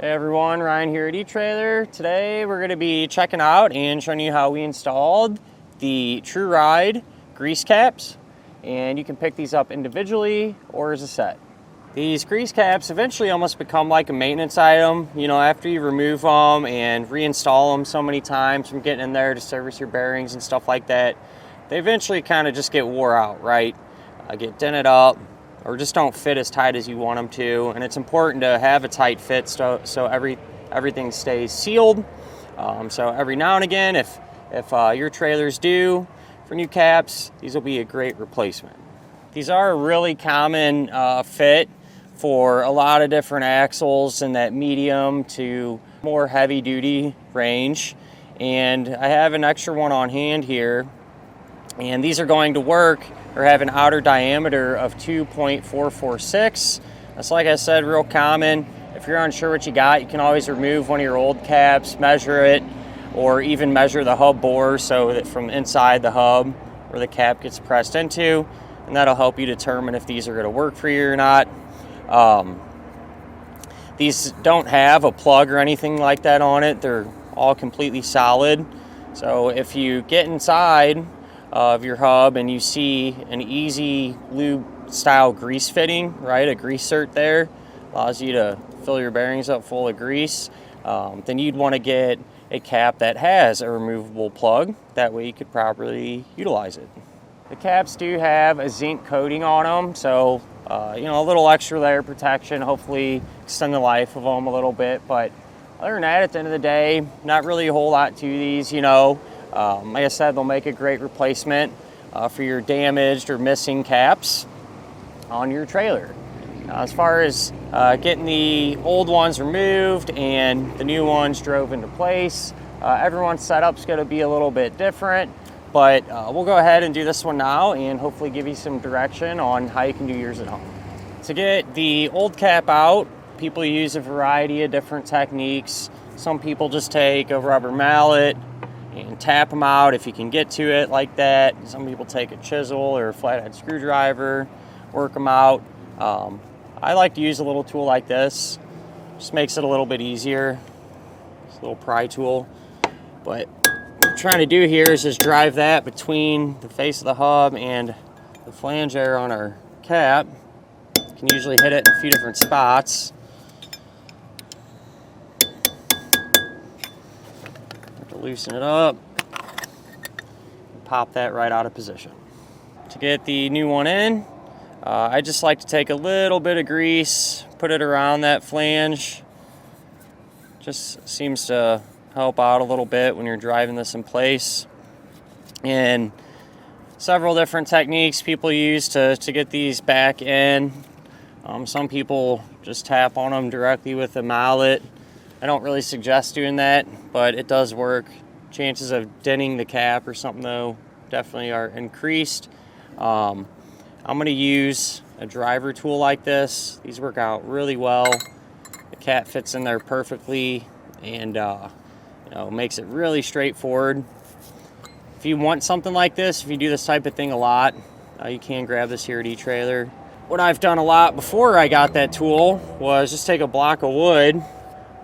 Hey everyone, Ryan here at etrailer. Today we're going to be checking out and showing you how we installed the TruRyde grease caps, and you can pick these up individually or as a set. These grease caps eventually almost become like a maintenance item, you know, after you remove them and reinstall them so many times from getting in there to service your bearings and stuff like that. They eventually kind of just get wore out, right? Get dented up, or just don't fit as tight as you want them to. And it's important to have a tight fit so everything stays sealed. So every now and again, if your trailer's due for new caps, these will be a great replacement. These are a really common fit for a lot of different axles in that medium to more heavy duty range. And I have an extra one on hand here. And these are going to work or have an outer diameter of 2.446. That's, like I said, real common. If you're unsure what you got, you can always remove one of your old caps, measure it, or even measure the hub bore so that from inside the hub where the cap gets pressed into, and that'll help you determine if these are going to work for you or not. These don't have a plug or anything like that on it. They're all completely solid. So if you get inside of your hub and you see an easy lube style grease fitting, right, a grease cert there, allows you to fill your bearings up full of grease, then you'd want to get a cap that has a removable plug. That way you could properly utilize it. The caps do have a zinc coating on them, so you know, a little extra layer of protection, hopefully extend the life of them a little bit. But other than that, at the end of the day, not really a whole lot to these, you know. Like I said, they'll make a great replacement for your damaged or missing caps on your trailer. Now, as far as getting the old ones removed and the new ones drove into place, everyone's setup's going to be a little bit different, but we'll go ahead and do this one now and hopefully give you some direction on how you can do yours at home. To get the old cap out, people use a variety of different techniques. Some people just take a rubber mallet and tap them out if you can get to it like that. Some people take a chisel or a flathead screwdriver, work them out. I like to use a little tool like this. Just makes it a little bit easier. It's a little pry tool. But what I'm trying to do here is just drive that between the face of the hub and the flange there on our cap. You can usually hit it in a few different spots. Loosen it up, pop that right out of position. To get the new one in, I just like to take a little bit of grease, put it around that flange. Just seems to help out a little bit when you're driving this in place. And several different techniques people use to get these back in. Some people just tap on them directly with a mallet. I don't really suggest doing that, but it does work. Chances of denting the cap or something, though, definitely are increased. I'm going to use a driver tool like this. These work out really well. The cap fits in there perfectly and you know, makes it really straightforward. If you want something like this, if you do this type of thing a lot, you can grab this here at etrailer. What I've done a lot before I got that tool was just take a block of wood,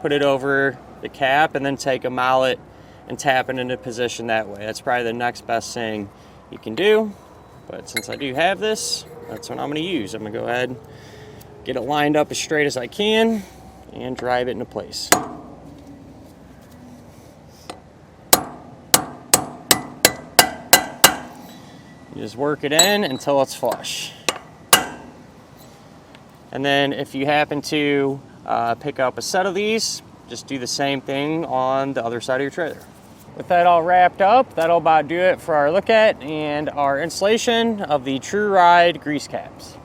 put it over the cap, and then take a mallet and tap it into position that way. That's probably the next best thing you can do. But since I do have this, that's what I'm going to use. I'm going to go ahead and get it lined up as straight as I can and drive it into place. You just work it in until it's flush. And then if you happen to pick up a set of these, just do the same thing on the other side of your trailer. With that all wrapped up, that'll about do it for our look at and our installation of the TruRyde grease caps.